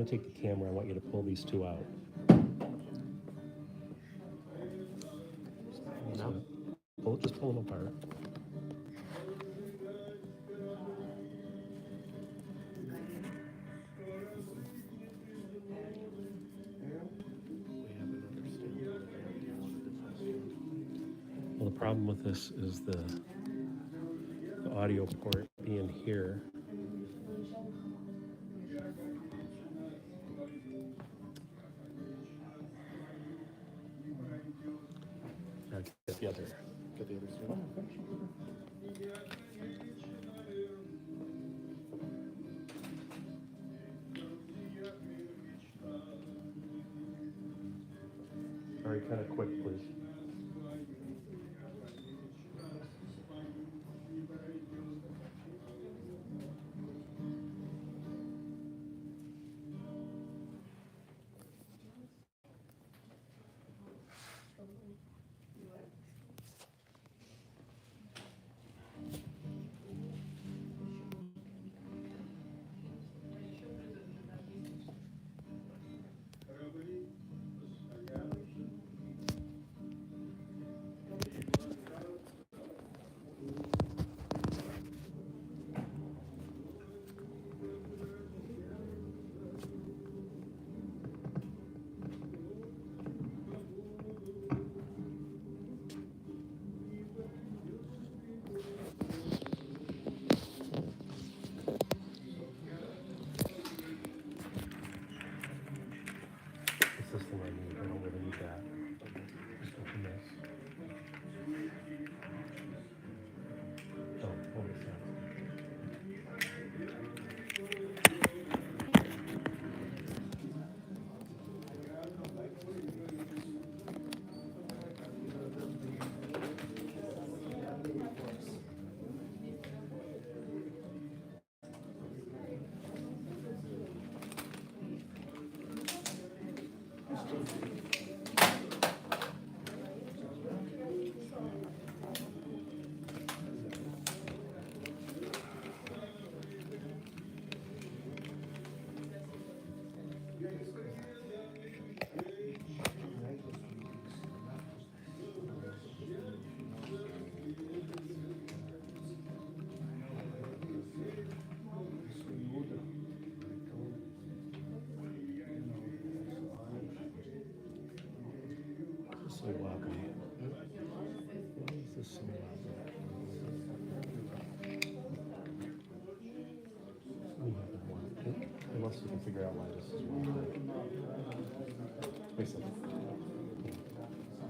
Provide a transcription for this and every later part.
to take the camera. I want you to pull these two out. No. Just pull them apart. Well, the problem with this is the audio port being here. Now get the other. Get the other side. All right, kind of quick, please. It's this thing I need. I don't really need that. Just open this. Oh, what is that? This is so wobbly. This is so wobbly. Unless you can figure out why this is wobbly. Wait a second.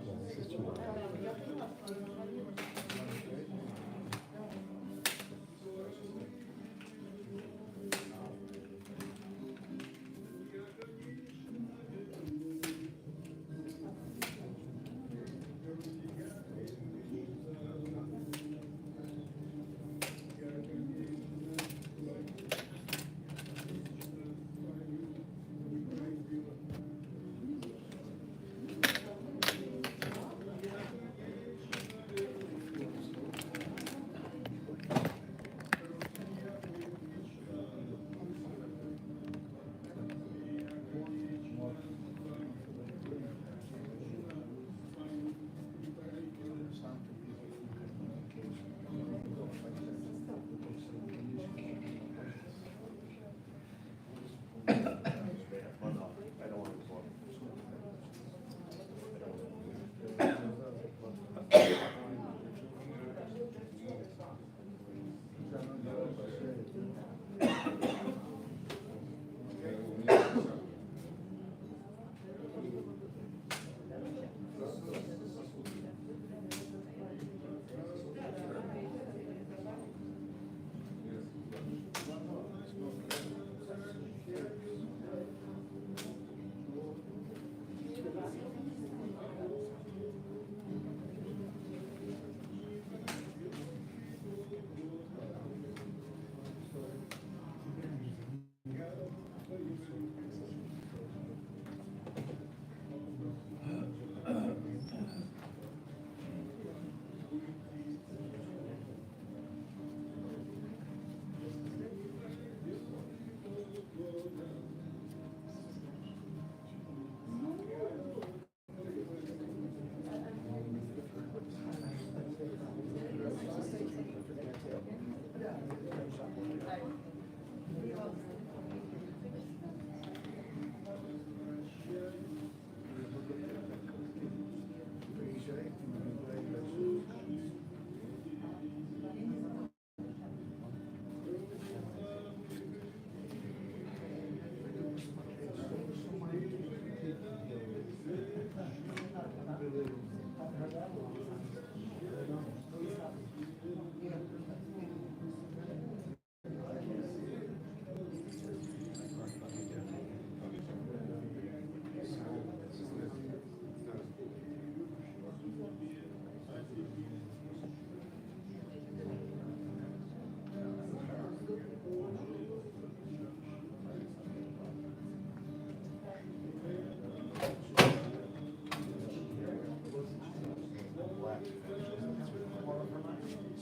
Yeah, this is too wobbly.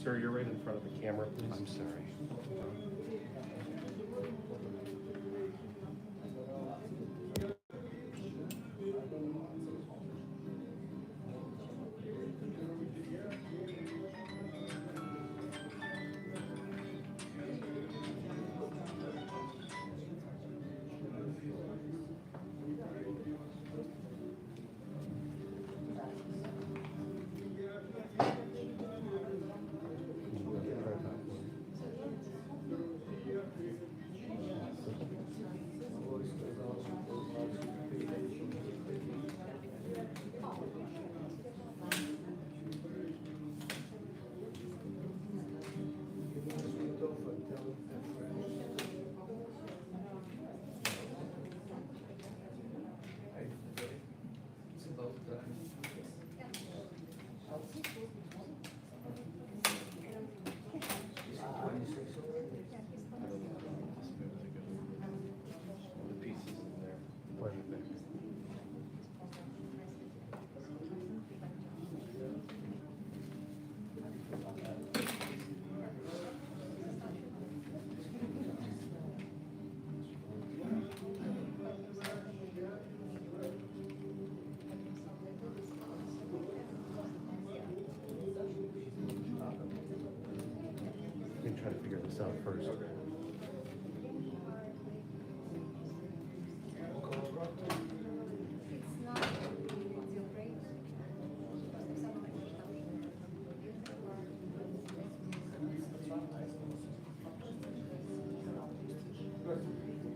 Sir, you're right in front of the camera, please. I'm sorry. Try to figure this out first.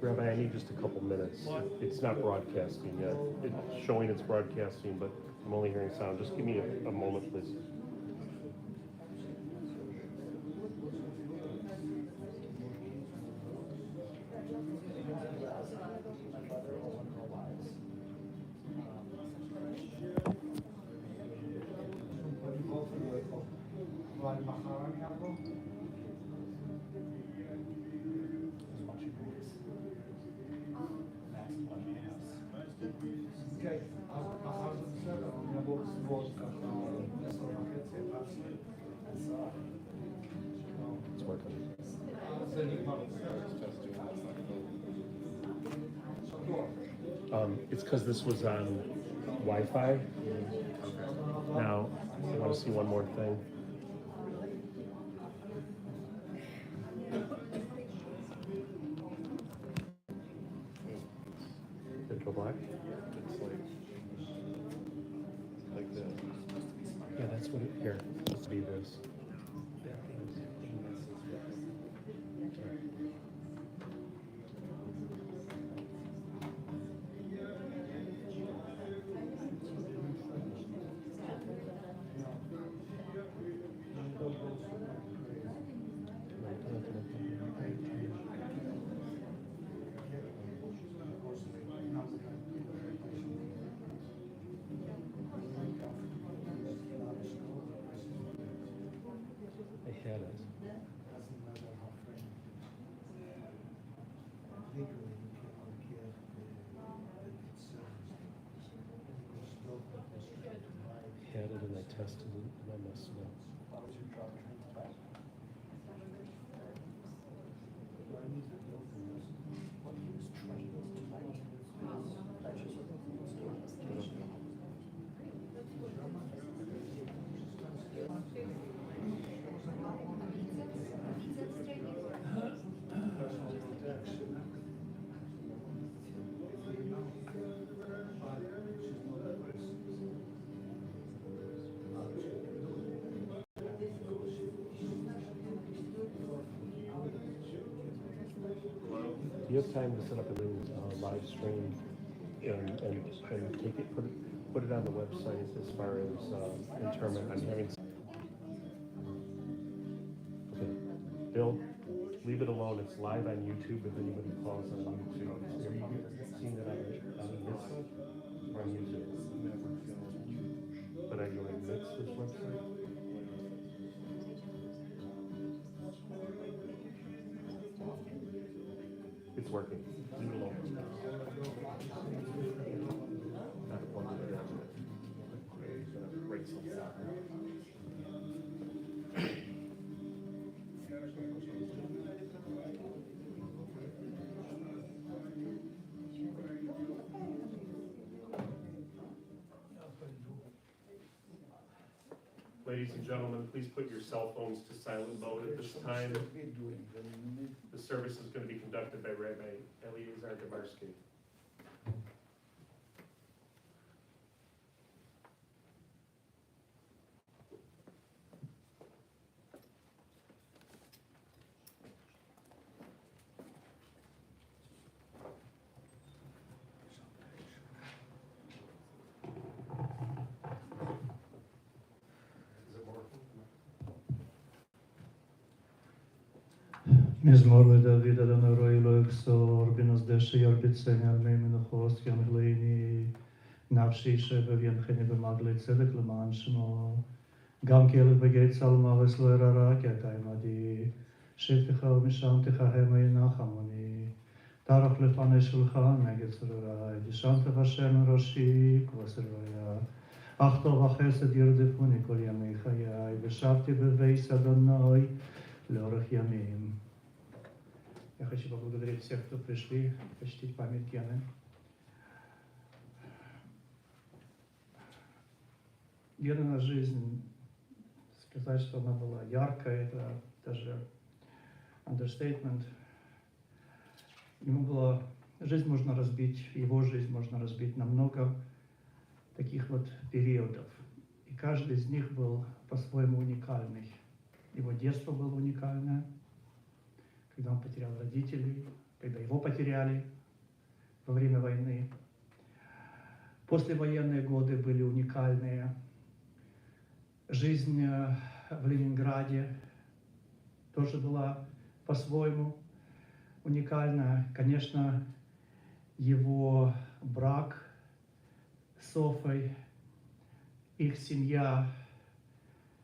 Rabbi, I need just a couple minutes. It's not broadcasting yet. It's showing it's broadcasting, but I'm only hearing sound. Just give me a moment, please. It's working. It's because this was on Wi-Fi. Now, I want to see one more thing. Did it go black? It's like this. Yeah, that's what it, here, let's be this. I had it. Had it and I tested it and I messed it up. Do you have time to set up a new live stream and take it, put it on the website as far as interment? I'm having. Okay, Bill, leave it alone. It's live on YouTube. If anybody calls on YouTube, have you seen it on this one or on YouTube? But are you on this website? It's working. Leave it alone. Not a plug it in. Right Ladies and gentlemen, please put your cell phones to silent mode at this time. The service is going to be conducted by Rabbi Eliezer Babitsky. מזמור לדוד אדוני רואי לא יחסור, בנוסדש ירביצני על מי מנוחוס, ימלאני נפשי שבבינחני במגלי צדק למען שמו. גם כלב בגיא צלמוות לא ירא, כי אתה עמדי, שבתך ומשענתך המה ינחמוני. טרח לפני שולחן נגד צרוריי, דשנת בשם ראשי כבוד צרויה. אך טוב החסד ירדפוני כל ימי חיי, ושבתי בבית אדוני לאורך ימים. Я хочу поблагодарить всех, кто пришли почтить память Гены. Генина жизнь, сказать, что она была яркая, это даже understatement. Ему было, жизнь можно разбить, его жизнь можно разбить на много таких вот периодов. И каждый из них был по-своему уникальный. Его детство было уникальное, когда он потерял родителей, когда его потеряли во время войны. Послевоенные годы были уникальные. Жизнь в Ленинграде тоже была по-своему уникальна. Конечно, его брак с Софой, их семья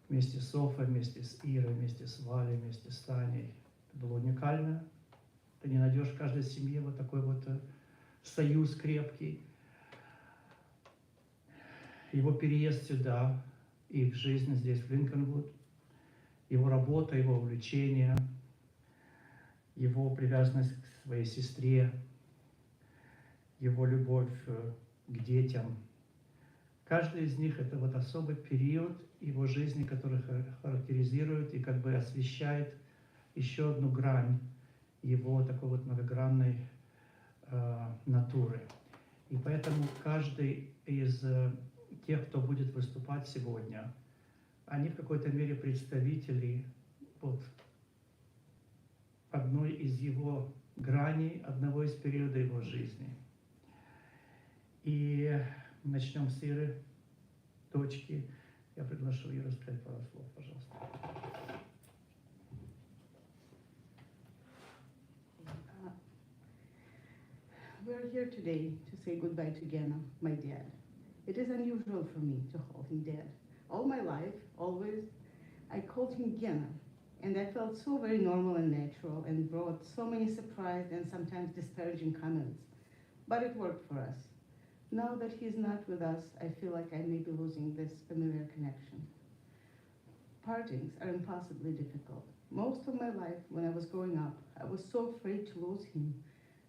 вместе с Софой, вместе с Ирой, вместе с Валей, вместе с Таней. Было уникально. Ты не найдешь в каждой семье вот такой вот союз крепкий. Его переезд сюда, их жизнь здесь, в Линкольнвуд, его работа, его увлечение, его привязанность к своей сестре, его любовь к детям. Каждый из них — это вот особый период его жизни, который характеризует и как бы освещает еще одну грань его такой вот многогранной натуры. И поэтому каждый из тех, кто будет выступать сегодня, они в какой-то мере представители вот одной из его граней, одного из периодов его жизни. И начнем с Иры, дочки. Я приглашу Иру сказать пару слов, пожалуйста. We are here today to say goodbye to Gena, my dad. It is unusual for me to call him dad. All my life, always, I called him Gena, and that felt so very normal and natural and brought so many surprised and sometimes disparaging comments. But it worked for us. Now that he's not with us, I feel like I may be losing this familiar connection. Partings are impossibly difficult. Most of my life, when I was growing up, I was so afraid to lose him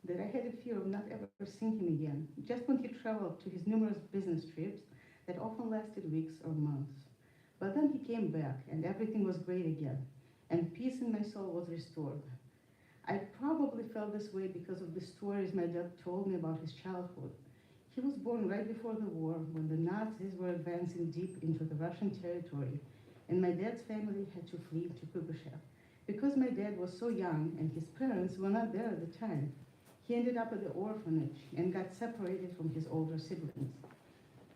that I had a fear of not ever seeing him again, just when he traveled to his numerous business trips that often lasted weeks or months. But then he came back, and everything was great again, and peace in my soul was restored. I probably felt this way because of the stories my dad told me about his childhood. He was born right before the war, when the Nazis were advancing deep into the Russian territory, and my dad's family had to flee to Kuybushek. Because my dad was so young and his parents were not there at the time, he ended up at the orphanage and got separated from his older siblings.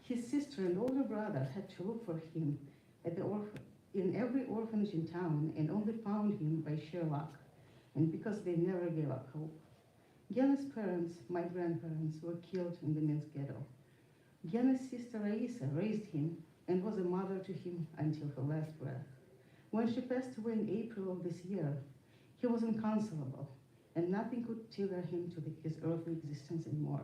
His sister and older brother had to look for him at in every orphanage in town and only found him by sheer luck, and because they never gave up hope. Gena's parents, my grandparents, were killed in the Minsk ghetto. Gena's sister Raisa raised him and was a mother to him until her last breath. When she passed away in April of this year, he was inconsolable, and nothing could tether him to his earthly existence anymore.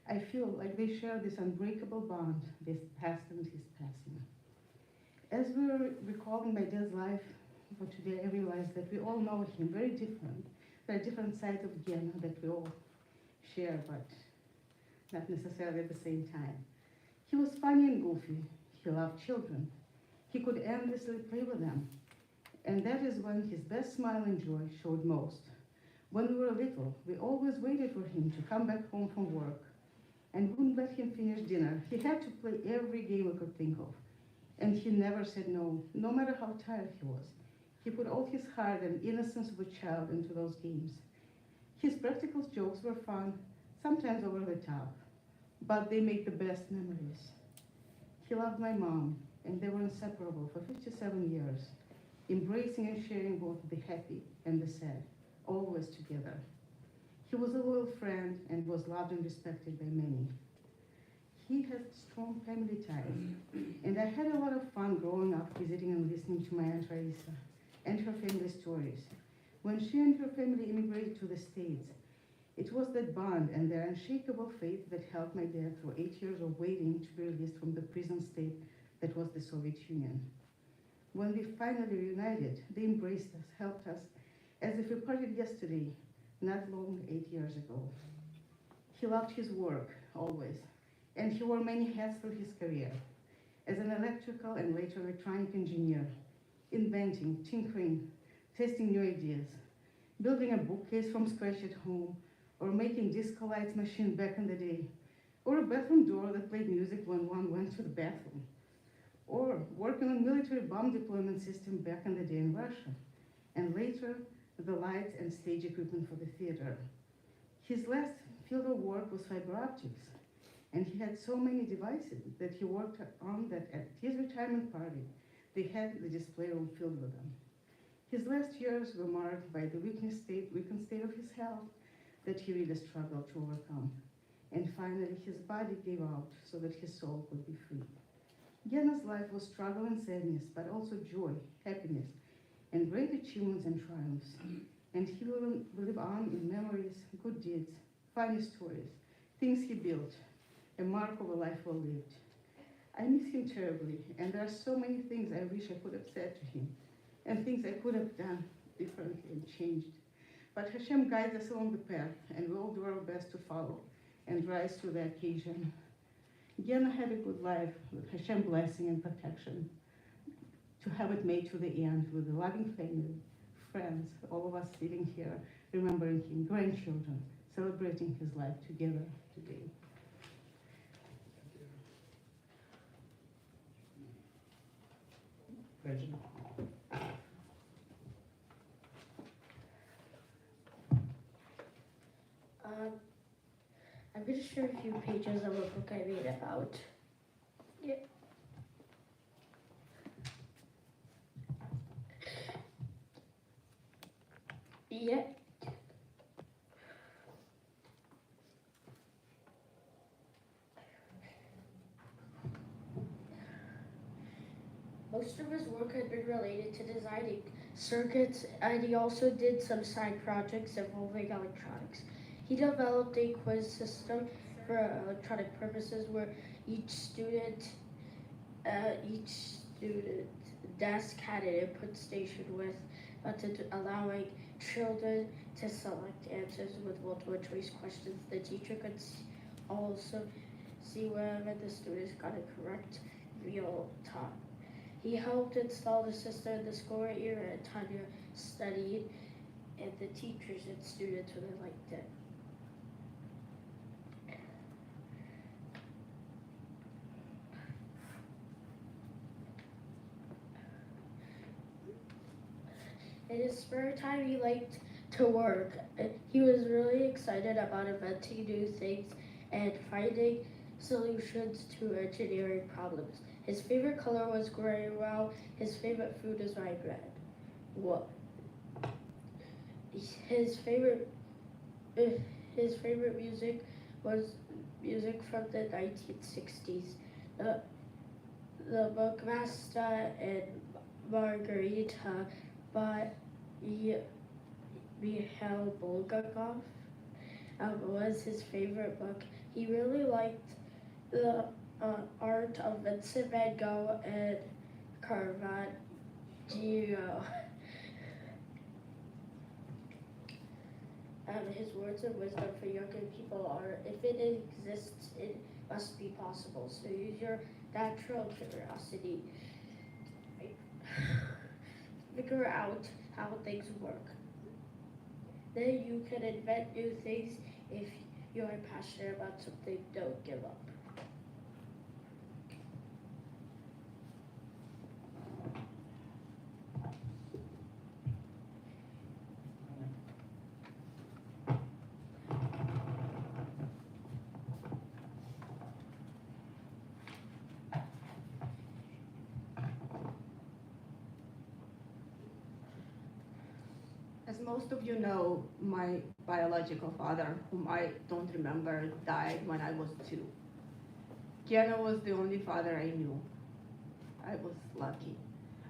I feel like they share this unbreakable bond, this past and his passing. As we were recalling my dad's life for today, I realized that we all know him very different. There are different sides of Gena that we all share, but not necessarily at the same time. He was funny and goofy. He loved children. He could endlessly play with them. And that is when his best smile and joy showed most. When we were little, we always waited for him to come back home from work and wouldn't let him finish dinner. He had to play every game we could think of. And he never said no, no matter how tired he was. He put all his heart and innocence of a child into those games. His practical jokes were fun, sometimes over the top, but they made the best memories. He loved my mom, and they were inseparable for 57 years, embracing and sharing both the happy and the sad, always together. He was a loyal friend and was loved and respected by many. He had strong family ties, and I had a lot of fun growing up visiting and listening to my Aunt Raisa and her family stories. When she and her family immigrated to the States, it was that bond and their unshakable faith that helped my dad through 8 years of waiting to be released from the prison state that was the Soviet Union. When we finally reunited, they embraced us, helped us, as if we parted yesterday, not long 8 years ago. He loved his work, always, and he wore many hats through his career. As an electrical and later electronic engineer, inventing, tinkering, testing new ideas, building a bookcase from scratch at home, or making disco lights machine back in the day, or a bathroom door that played music when one went to the bathroom, or working on military bomb deployment system back in the day in Russia, and later the lights and stage equipment for the theater. His last field of work was fiber optics, and he had so many devices that he worked on that at his retirement party, they had the display room filled with them. His last years were marked by the weakened state of his health that he really struggled to overcome. And finally, his body gave out so that his soul could be free. Gena's life was struggle and sadness, but also joy, happiness, and great achievements and triumphs. And he will live on in memories, good deeds, funny stories, things he built, a mark of a life well lived. I miss him terribly, and there are so many things I wish I could have said to him, and things I could have done differently and changed. But Hashem guides us along the path, and we all do our best to follow and rise to the occasion. Gena had a good life with Hashem blessing and protection, to have it made to the end with a loving family, friends, all of us sitting here, remembering him, grandchildren, celebrating his life together today. Regina. I'm going to share a few pages of a book I read about. Yeah. Yeah. Most of his work had been related to designing circuits, and he also did some side projects involving electronics. He developed a quiz system for electronic purposes where each student desk had an input station with buttons allowing children to select answers with multiple choice questions. The teacher could also see whether the students got it correct real time. He helped install the system in the school year, and Tanya studied, and the teachers and students really liked it. In his spare time, he liked to work. He was really excited about inventing new things and finding solutions to engineering problems. His favorite color was gray, while his favorite food is rye bread. What? His favorite music was music from the 1960s. The book Master and Margarita by Mikhail Bulgakov was his favorite book. He really liked the art of Vincent van Gogh and Caravaggio. His words of wisdom for younger people are, if it exists, it must be possible. So use your natural curiosity. Figure out how things work. Then you can invent new things. If you are passionate about something, don't give up. As most of you know, my biological father, whom I don't remember, died when I was 2. Gennady was the only father I knew. I was lucky.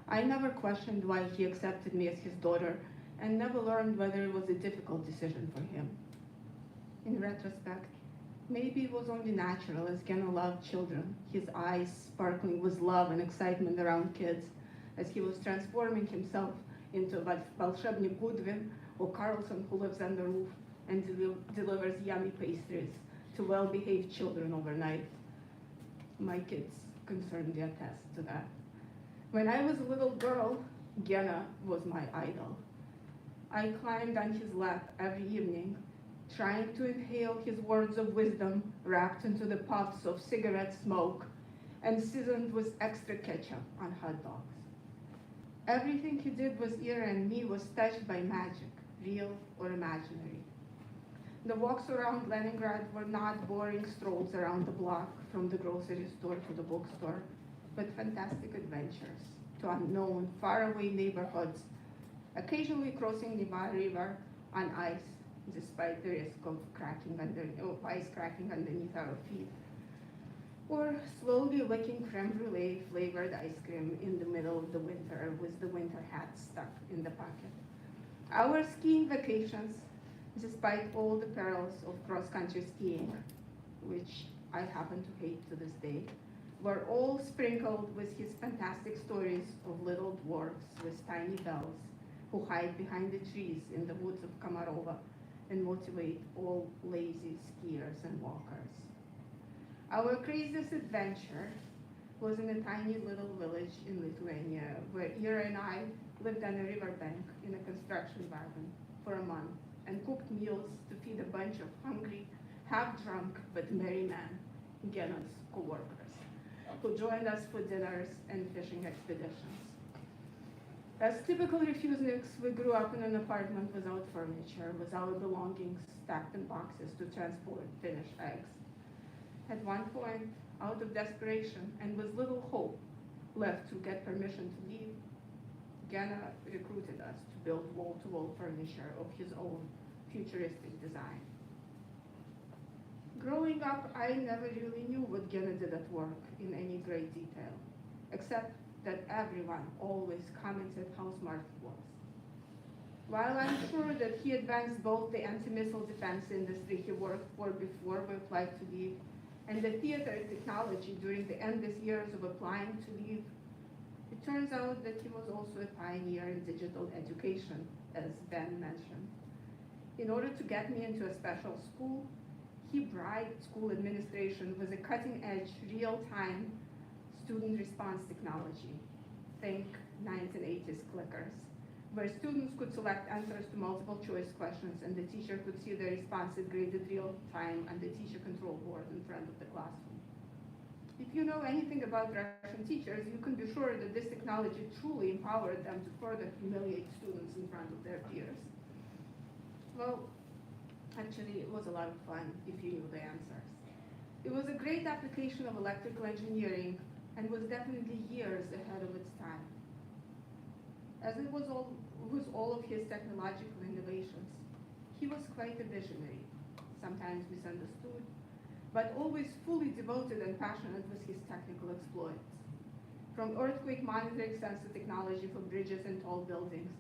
I never questioned why he accepted me as his daughter and never learned whether it was a difficult decision for him. In retrospect, maybe it was only natural, as Gennady loved children, his eyes sparkling with love and excitement around kids, as he was transforming himself into Волшебник Goodwin or Carlson who lives on the roof and delivers yummy pastries to well-behaved children overnight. My kids concernedly attest to that. When I was a little girl, Gennady was my idol. I climbed on his lap every evening, trying to inhale his words of wisdom wrapped into the puffs of cigarette smoke and seasoned with extra ketchup on hot dogs. Everything he did with Ira and me was touched by magic, real or imaginary. The walks around Leningrad were not boring strolls around the block from the grocery store to the bookstore, but fantastic adventures to unknown, faraway neighborhoods, occasionally crossing Neva River on ice, despite the risk of ice cracking underneath our feet, or slowly licking creme brulee flavored ice cream in the middle of the winter with the winter hat stuck in the pocket. Our skiing vacations, despite all the perils of cross-country skiing, which I happen to hate to this day, were all sprinkled with his fantastic stories of little dwarfs with tiny bells who hide behind the trees in the woods of Komarova and motivate all lazy skiers and walkers. Our craziest adventure was in a tiny little village in Lithuania where Ira and I lived on a riverbank in a construction wagon for a month and cooked meals to feed a bunch of hungry, half-drunk but merry men, Gennady's co-workers, who joined us for dinners and fishing expeditions. As typical refuseniks, we grew up in an apartment without furniture, with our belongings stacked in boxes to transport finished eggs. At one point, out of desperation and with little hope left to get permission to leave, Gennady recruited us to build wall-to-wall furniture of his own futuristic design. Growing up, I never really knew what Gennady did at work in any great detail, except that everyone always commented how smart he was. While I'm sure that he advanced both the anti-missile defense industry he worked for before we applied to leave and the theater technology during the endless years of applying to leave, it turns out that he was also a pioneer in digital education, as Ben mentioned. In order to get me into a special school, he bribed school administration with a cutting-edge, real-time student response technology. Think 1980s clickers, where students could select answers to multiple choice questions and the teacher could see their responses graded real time on the teacher control board in front of the classroom. If you know anything about Russian teachers, you can be sure that this technology truly empowered them to further humiliate students in front of their peers. Well, actually, it was a lot of fun if you knew the answers. It was a great application of electrical engineering and was definitely years ahead of its time. As it was all of his technological innovations, he was quite a visionary, sometimes misunderstood, but always fully devoted and passionate with his technical exploits. From earthquake monitoring sensor technology for bridges and tall buildings,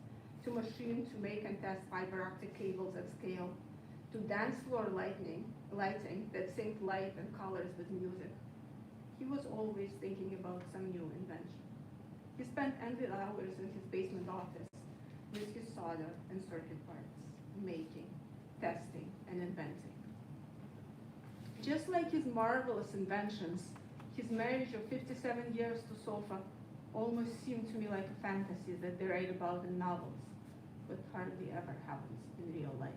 to machine to make and test fiber optic cables at scale, to dance floor lighting that synced light and colors with music. He was always thinking about some new invention. He spent endless hours in his basement office with his solder and circuit parts, making, testing, and inventing. Just like his marvelous inventions, his marriage of 57 years to Sofa almost seemed to me like a fantasy that they write about in novels, but hardly ever happens in real life.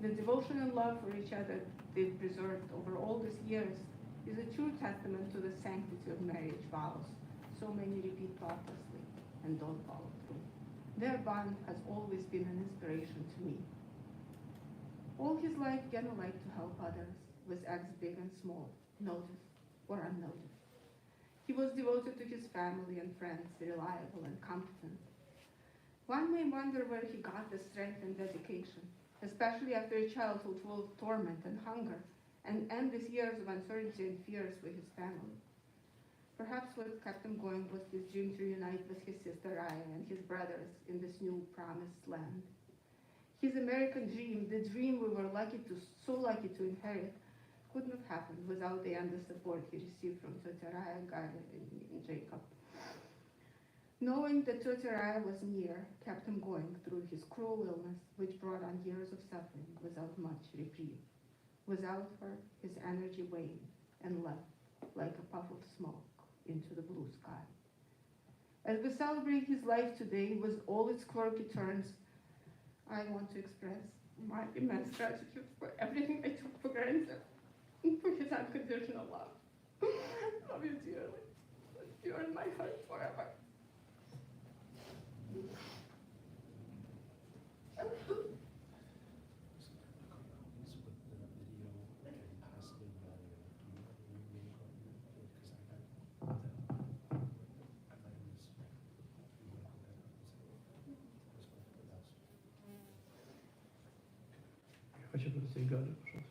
The devotion and love for each other they've preserved over all these years is a true testament to the sanctity of marriage vows so many repeat thoughtlessly and don't follow through. Their bond has always been an inspiration to me. All his life, Genna liked to help others with acts big and small, noticed or unnoticed. He was devoted to his family and friends, reliable and competent. One may wonder where he got the strength and dedication, especially after a childhood full of torment and hunger, and endless years of uncertainty and fears with his family. Perhaps what kept him going was his dream to reunite with his sister Raya and his brothers in this new promised land. His American dream, the dream we were so lucky to inherit, couldn't have happened without the endless support he received from Teta Raya, Gaia, and Jacob. Knowing that Teta Raya was near kept him going through his cruel illness, which brought on years of suffering without much reprieve. Without her, his energy waned and left like a puff of smoke into the blue sky. As we celebrate his life today with all its quirky turns, I want to express my immense gratitude for everything I took for granted, for his unconditional love. I love you dearly. You're in my heart forever. Хочу попросить Галю, пожалуйста.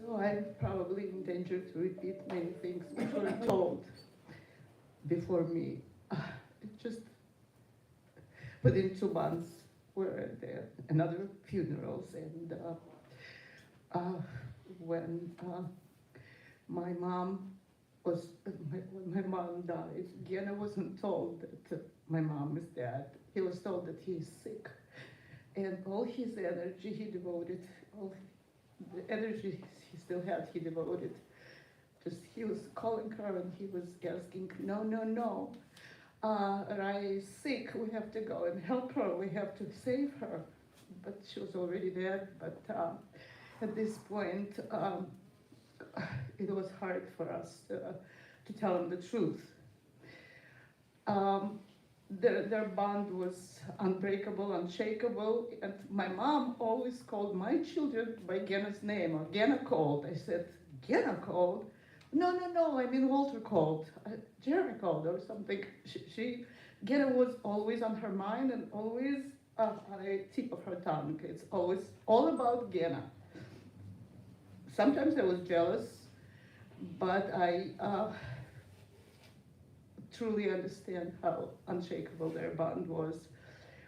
So I'm probably in danger to repeat many things which were told before me. Just within 2 months were there another funerals, and when my mom when my mom died, Gena wasn't told that my mom is dead. He was told that he is sick, and all his energy he devoted, all the energy he still had, he devoted. Just he was calling her and he was asking, no, no, no. Raya is sick, we have to go and help her, we have to save her. But she was already dead, but at this point, it was hard for us to tell him the truth. Their bond was unbreakable, unshakable, and my mom always called my children by Gena's name, or Gena called. I said, Gena called? No, no, no, I mean Walter called, Jeremy called, or something. Gena was always on her mind and always on the tip of her tongue. It's always all about Gena. Sometimes I was jealous, but I truly understand how unshakable their bond was.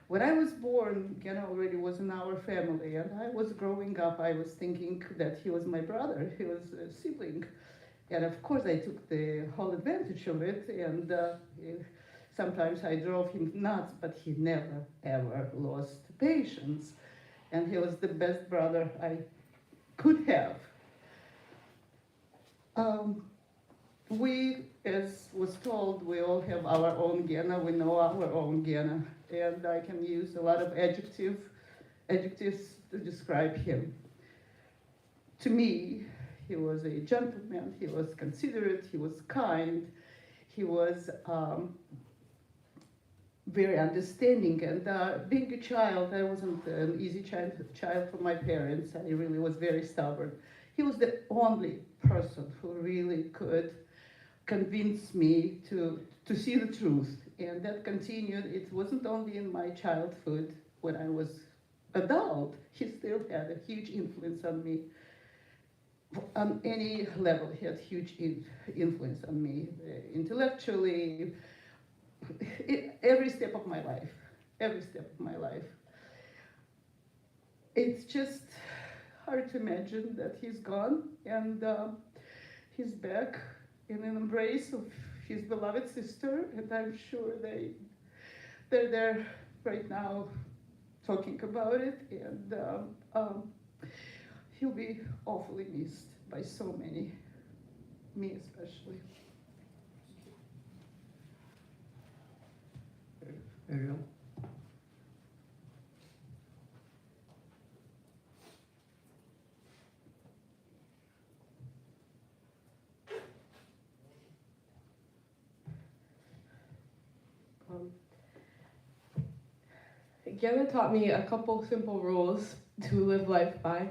When I was born, Gena already was in our family, and I was growing up, I was thinking that he was my brother, he was a sibling. And of course I took the whole advantage of it, and sometimes I drove him nuts, but he never ever lost patience. And he was the best brother I could have. We, as was told, we all have our own Gena, we know our own Gena, and I can use a lot of adjectives to describe him. To me, he was a gentleman, he was considerate, he was kind, he was very understanding, and being a child, I wasn't an easy child for my parents. I really was very stubborn. He was the only person who really could convince me to see the truth, and that continued. It wasn't only in my childhood. When I was adult, he still had a huge influence on me. On any level, he had huge influence on me, intellectually, every step of my life, every step of my life. it's just hard to imagine that he's gone and he's back in an embrace of his beloved sister, and I'm sure they're there right now talking about it, and he'll be awfully missed by so many, me especially. Ariel? Gennady taught me a couple simple rules to live life by.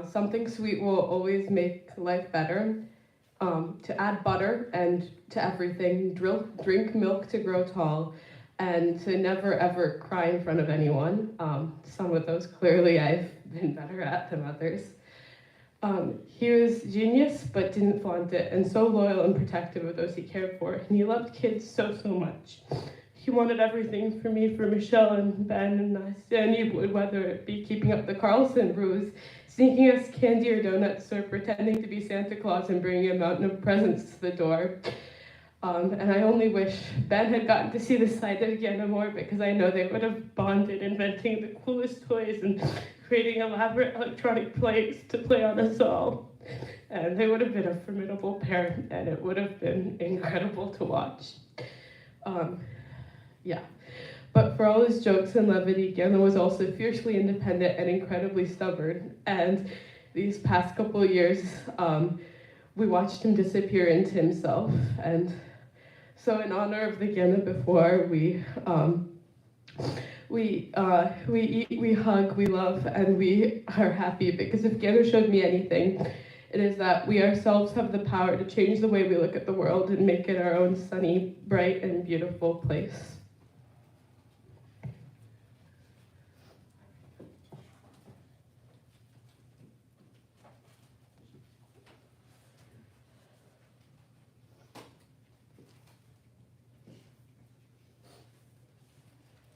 Something sweet will always make life better. To add butter and to everything, drink milk to grow tall, and to never ever cry in front of anyone. Some of those clearly I've been better at than others. He was genius but didn't flaunt it, and so loyal and protective of those he cared for. And he loved kids so much. He wanted everything for me, for Michelle and Ben and us, and whether it be keeping up the Carlson ruse, sneaking us candy or donuts, or pretending to be Santa Claus and bringing a mountain of presents to the door. And I only wish Ben had gotten to see the side of Gennady more, because I know they would have bonded, inventing the coolest toys and creating elaborate electronic plays to play on us all. And they would have been a formidable pair, and it would have been incredible to watch. Yeah. But for all his jokes and levity, Gennady was also fiercely independent and incredibly stubborn. And these past couple of years, we watched him disappear into himself. And so in honor of the Gennady before, we eat, we hug, we love, and we are happy, because if Gennady showed me anything, it is that we ourselves have the power to change the way we look at the world and make it our own sunny, bright, and beautiful place.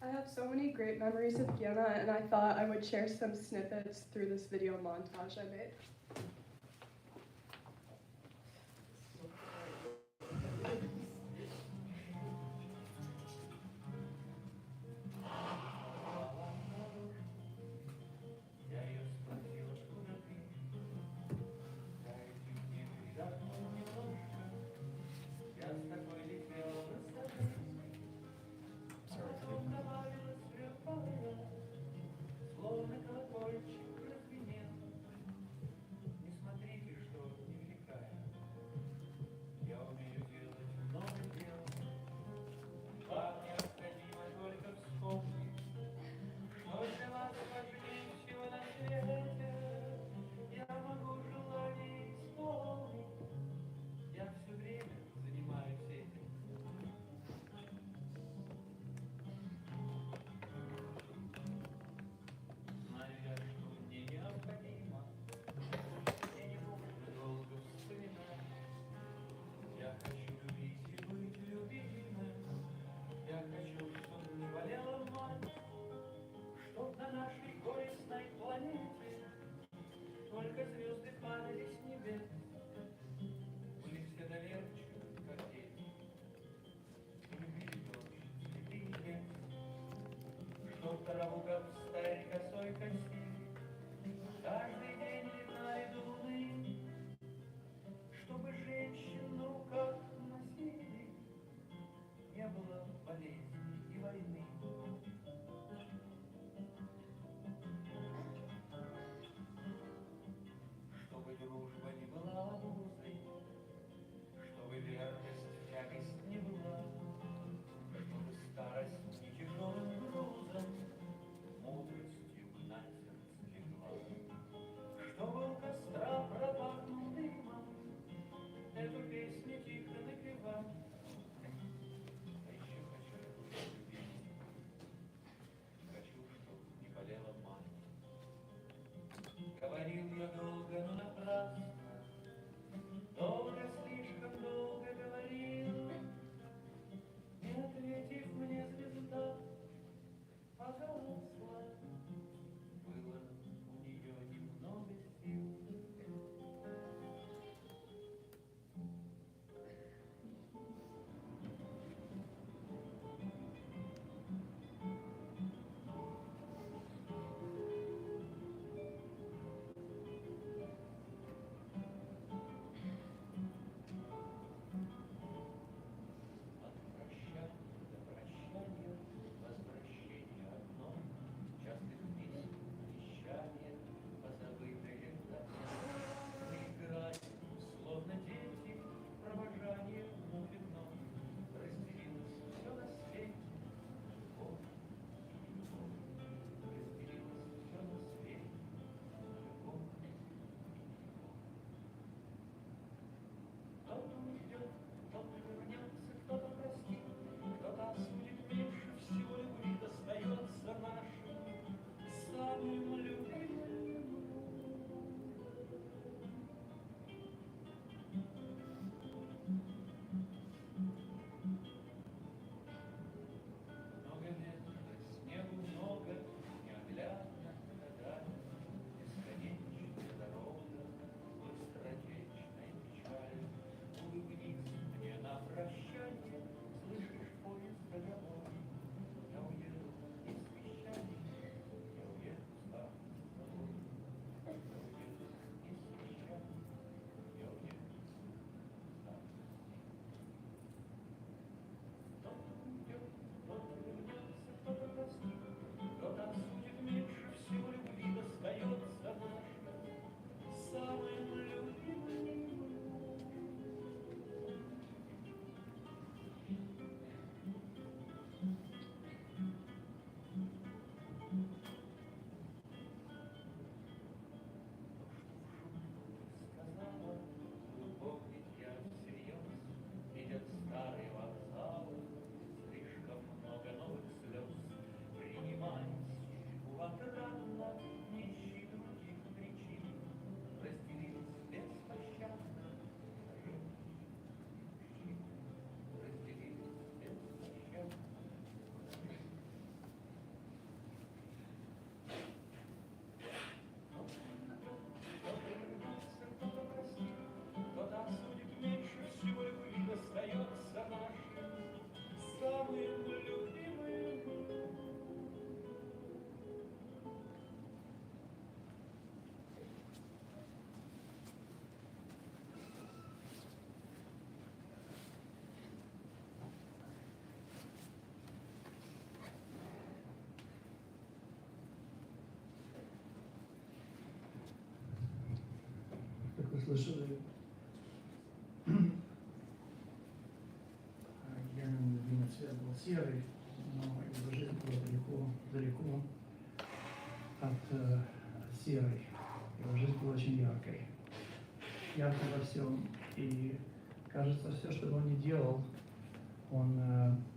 I have so many great memories of Gennady, and I thought I would share some snippets through this video montage I made. слышали, Гена любимый цвет был серый, но его жизнь была далеко от серой. Его жизнь была очень яркой. Яркой во всем. И кажется, все, что бы он ни делал, он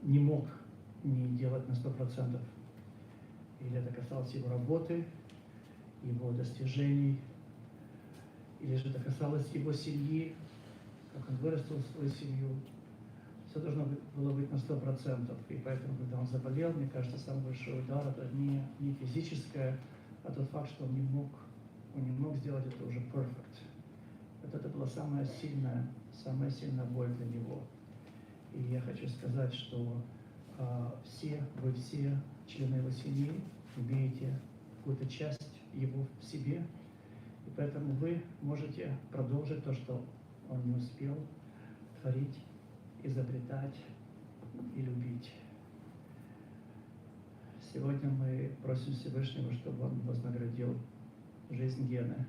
не мог не делать на 100%. Или это касалось его работы, его достижений, или же это касалось его семьи, как он вырастил свою семью. Все должно было быть на 100%. И поэтому, когда он заболел, мне кажется, самый большой удар это не физическое, а тот факт, что он не мог сделать это уже perfect. Вот это была самая сильная боль для него. И я хочу сказать, что вы все члены его семьи имеете какую-то часть его в себе, и поэтому вы можете продолжить то, что он не успел творить, изобретать и любить. Сегодня мы просим Всевышнего, чтобы он вознаградил жизнь Гены,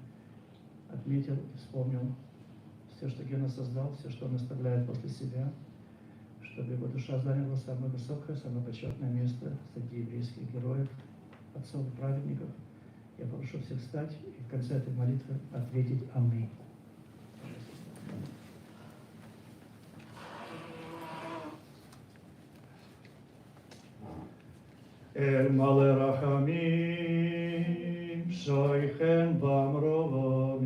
отметил и вспомнил все, что Гена создал, все, что он оставляет после себя, чтобы его душа заняла самое высокое, самое почетное место среди еврейских героев, отцов и праведников. Я прошу всех встать и в конце этой молитвы ответить «Аминь». El male rachamim, shoichen bamrovim.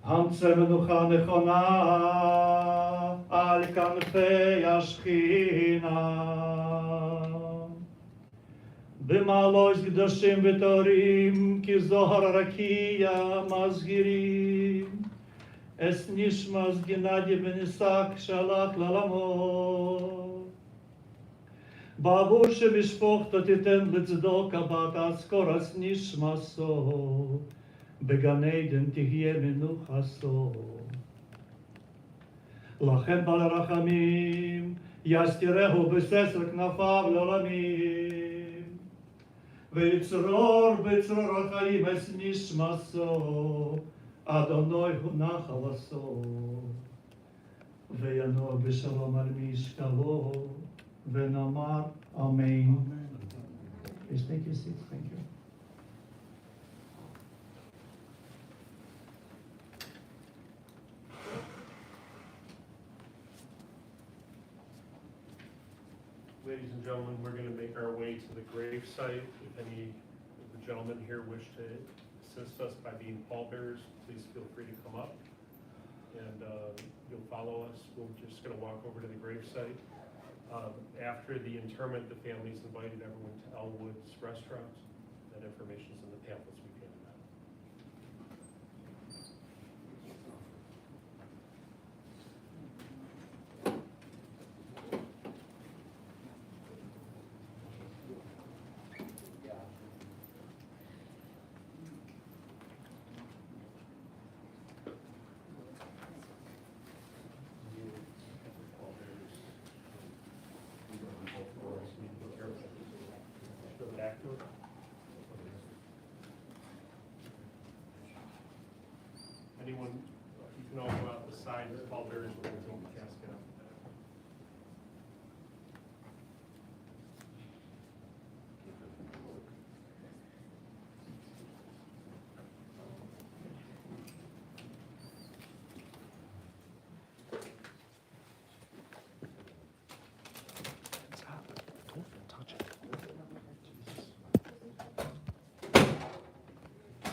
Hamtze menucha nechona al kanfei השכינה. במעלות קדושים וטהורים, כי זוהר הרקיע מזהירים. אס נשמס גנדי בן יצחק שהלך לעולמו. בעבור שמשפחתו תיתן לצדוקה בת אזכורת נשמתו, בגן עדן תהיה מנוחתו. לכן בעל הרחמים יסתירהו בסתר כנפיו לעולמים, ויצרור בצרור החיים את נשמתו, אדוני הוא נחלתו, וינוח בשלום על משכבו. ונאמר אמן. Please take your seats. Thank you. Ladies and gentlemen, we're going to make our way to the grave site. If any of the gentlemen here wish to assist us by being pallbearers, please feel free to come up and you'll follow us. We're just going to walk over to the grave site. After the interment, the families invited everyone to Elwood's restaurant. That information is in the pamphlets we handed out. Anyone, you can all go out the side, the pallbearers will